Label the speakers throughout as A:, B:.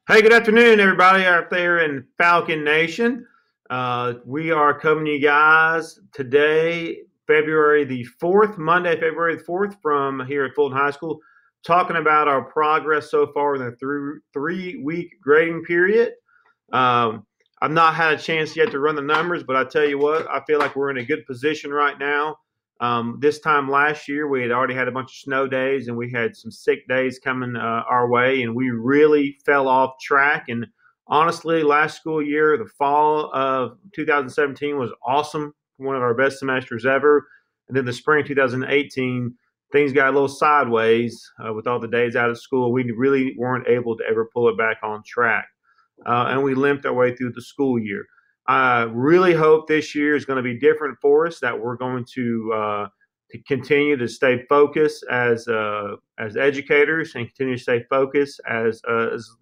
A: Hey, good afternoon, everybody out there in Falcon Nation. We are coming to you guys today, February the 4th, Monday, February the 4th, from here at Fulton High School, talking about our progress so far in the 3 week grading period. I've not had a chance yet to run the numbers, but I tell you what, I feel like we're in a good position right now. This time last year, we had already had a bunch of snow days and we had some sick days coming our way, and we really fell off track. And honestly, last school year, the fall of 2017 was awesome, one of our best semesters ever. And then the spring of 2018, things got a little sideways with all the days out of school. We really weren't able to ever pull it back on track, and we limped our way through the school year. I really hope this year is going to be different for us. That we're going to continue to stay focused as educators and continue to stay focused as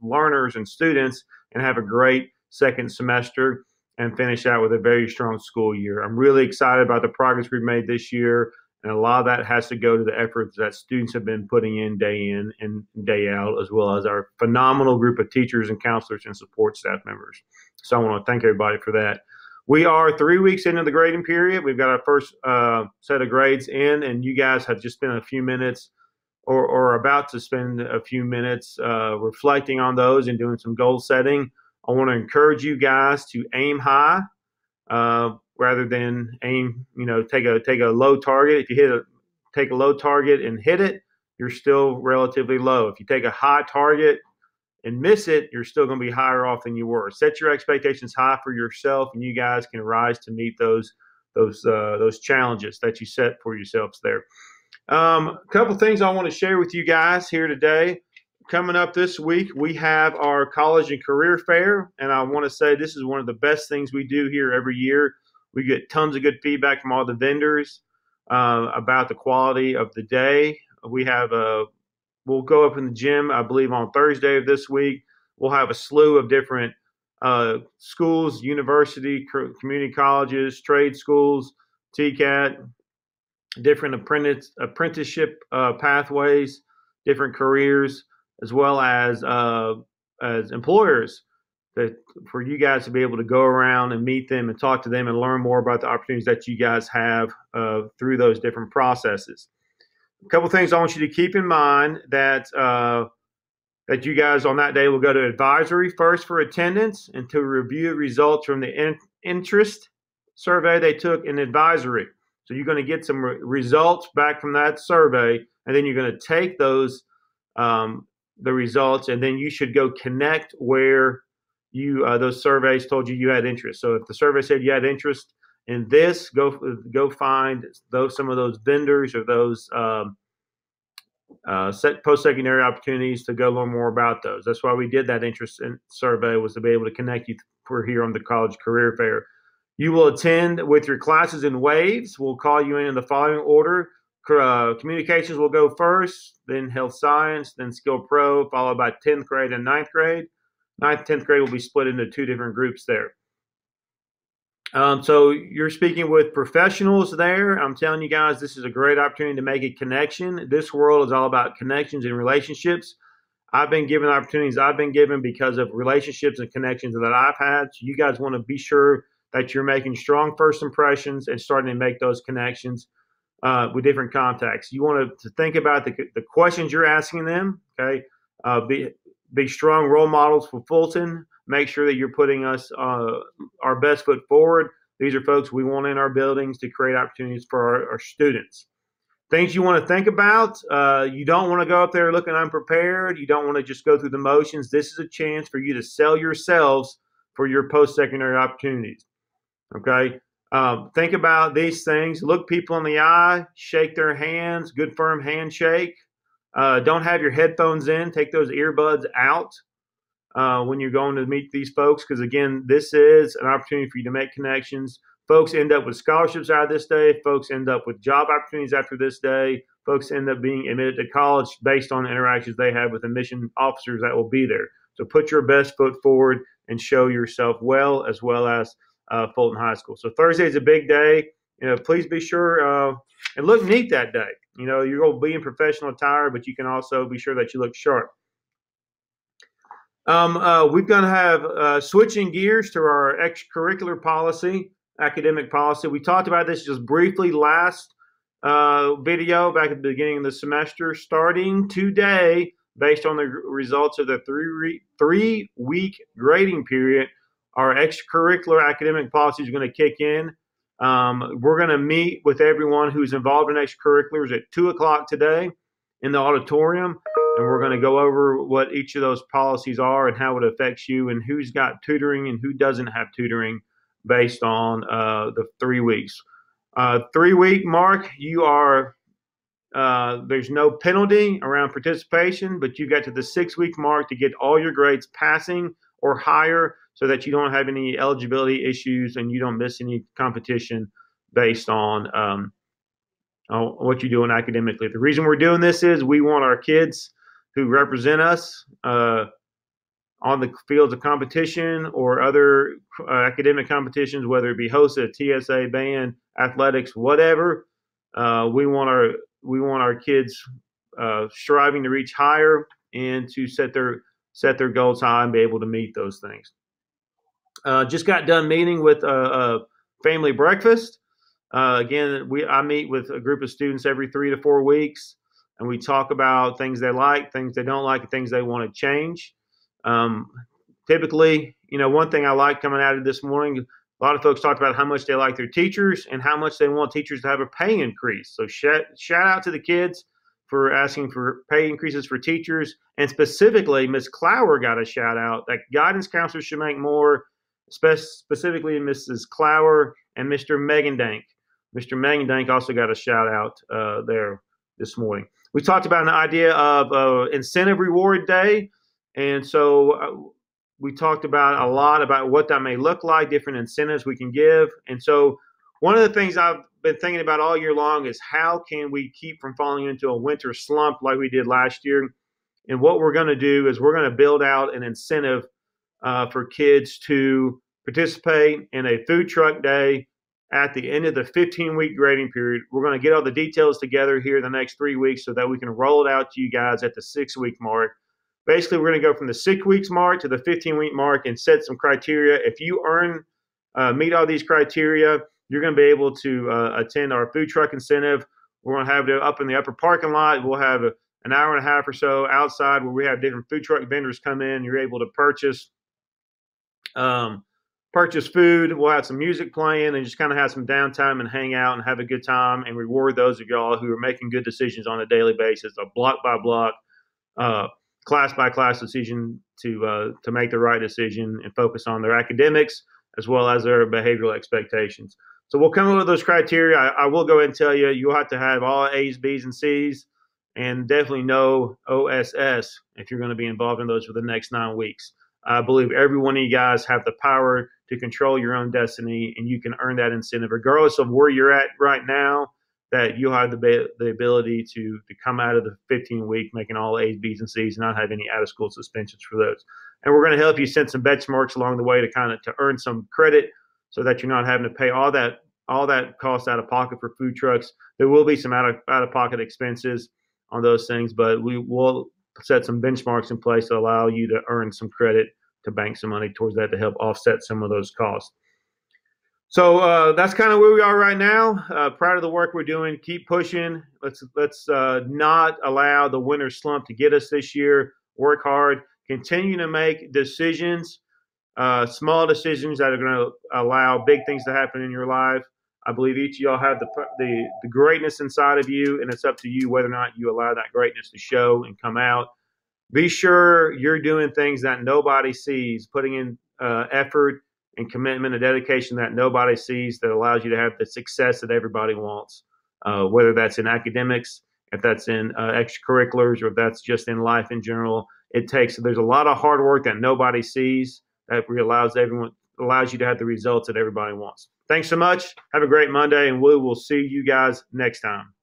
A: learners and students, and have a great second semester and finish out with a very strong school year. I'm really excited about the progress we've made this year, and a lot of that has to go to the efforts that students have been putting in and day out, as well as our phenomenal group of teachers and counselors and support staff members. So I want to thank everybody for that. We are 3 weeks into the grading period. We've got our first set of grades in, and you guys have just spent a few minutes or about to spend a few minutes reflecting on those and doing some goal setting. I want to encourage you guys to aim high rather than aim. Take a low target. If you take a low target and hit it, you're still relatively low. If you take a high target and miss it, you're still going to be higher off than you were. Set your expectations high for yourself, and you guys can rise to meet those challenges that you set for yourselves there. A couple things I want to share with you guys here today. Coming up this week, we have our college and career fair, and I want to say this is one of the best things we do here every year. We get tons of good feedback from all the vendors about the quality of the day. We'll go up in the gym, I believe, on Thursday of this week. We'll have a slew of different schools, university, community colleges, trade schools, TCAT, different apprenticeship pathways, different careers, as well as employers, that for you guys to be able to go around and meet them and talk to them and learn more about the opportunities that you guys have through those different processes. A couple things I want you to keep in mind that you guys on that day will go to advisory first for attendance and to review results from the interest survey they took in advisory. So you're going to get some results back from that survey, and then you're going to take those the results, and then you should go connect where those surveys told you had interest. So if the survey said you had interest in this, go find some of those vendors or those post-secondary opportunities to go learn more about those. That's why we did that interest survey, was to be able to connect you for here on the college career fair. You will attend with your classes in waves. We'll call you in the following order. Communications will go first, then health science, then skill pro, followed by 10th grade and 9th grade. 9th, 10th grade will be split into two different groups there. So you're speaking with professionals there. I'm telling you guys, this is a great opportunity to make a connection. This world is all about connections and relationships. I've been given opportunities I've been given because of relationships and connections that I've had. So you guys want to be sure that you're making strong first impressions and starting to make those connections with different contacts. You want to think about the questions you're asking them. Okay, be strong role models for Fulton. Make sure that you're putting us our best foot forward. These are folks we want in our buildings to create opportunities for our students. Things you want to think about. You don't want to go up there looking unprepared. You don't want to just go through the motions. This is a chance for you to sell yourselves for your post-secondary opportunities. Okay. Think about these things. Look people in the eye. Shake their hands. Good firm handshake. Don't have your headphones in. Take those earbuds out when you're going to meet these folks, because again, this is an opportunity for you to make connections. Folks end up with scholarships out of this day. Folks end up with job opportunities after this day. Folks end up being admitted to college based on the interactions they have with admission officers that will be there. So put your best foot forward and show yourself well, as well as Fulton High School. So Thursday is a big day. Please be sure and look neat that day. You're going to be in professional attire, but you can also be sure that you look sharp. We're going to have switching gears to our extracurricular policy, academic policy. We talked about this just briefly last video back at the beginning of the semester. Starting today, based on the results of the three-week grading period, our extracurricular academic policy is going to kick in. We're going to meet with everyone who's involved in extracurriculars at 2 o'clock today in the auditorium, and we're going to go over what each of those policies are and how it affects you and who's got tutoring and who doesn't have tutoring based on the 3 weeks. 3-week mark, you are there's no penalty around participation, but you got to the 6-week mark to get all your grades passing or higher so that you don't have any eligibility issues and you don't miss any competition based on what you're doing academically. The reason we're doing this is we want our kids who represent us on the fields of competition or other academic competitions, whether it be hosted, TSA, band, athletics, whatever. We want our kids striving to reach higher and to set their goals high and be able to meet those things. Just got done meeting with a family breakfast. Again, I meet with a group of students every 3 to 4 weeks, and we talk about things they like, things they don't like, and things they want to change. Typically, one thing I like coming out of this morning, a lot of folks talked about how much they like their teachers and how much they want teachers to have a pay increase. So shout out to the kids for asking for pay increases for teachers. And specifically, Ms. Clower got a shout out that guidance counselors should make more, specifically Mrs. Clower and Mr. Megandank. Mr. Megandank also got a shout out there this morning. We talked about an idea of incentive reward day. And so we talked about a lot about what that may look like, different incentives we can give. And so one of the things I've been thinking about all year long is how can we keep from falling into a winter slump like we did last year. And what we're going to do is we're going to build out an incentive for kids to participate in a food truck day at the end of the 15-week grading period. We're going to get all the details together here in the next 3 weeks so that we can roll it out to you guys at the 6-week mark. Basically, we're going to go from the 6 weeks mark to the 15-week mark and set some criteria. If you meet all these criteria, you're going to be able to attend our food truck incentive. We're going to have it up in the upper parking lot. We'll have an hour and a half or so outside where we have different food truck vendors come in. You're able to purchase food. We'll have some music playing and just kind of have some downtime and hang out and have a good time and reward those of y'all who are making good decisions on a daily basis, a block by block, class by class decision to make the right decision and focus on their academics as well as their behavioral expectations. So we'll come up with those criteria. I will go ahead and tell you, you'll have to have all A's, B's, and C's, and definitely no OSS if you're going to be involved in those for the next 9 weeks. I believe every one of you guys have the power to control your own destiny, and you can earn that incentive regardless of where you're at right now, that you'll have the ability to come out of the 15-week making all A's, B's, and C's and not have any out-of-school suspensions for those. And we're going to help you set some benchmarks along the way to earn some credit so that you're not having to pay all that cost out of pocket for food trucks. There will be some out-of-pocket expenses on those things, but we will set some benchmarks in place to allow you to earn some credit to bank some money towards that to help offset some of those costs. So that's kind of where we are right now. Proud of the work we're doing. Keep pushing. Let's not allow the winter slump to get us this year. Work hard. Continue to make decisions, small decisions that are going to allow big things to happen in your life. I believe each of y'all have the greatness inside of you, and it's up to you whether or not you allow that greatness to show and come out. Be sure you're doing things that nobody sees, putting in effort and commitment and dedication that nobody sees that allows you to have the success that everybody wants, whether that's in academics, if that's in extracurriculars, or if that's just in life in general. There's a lot of hard work that nobody sees that allows you to have the results that everybody wants. Thanks so much. Have a great Monday, and we will see you guys next time.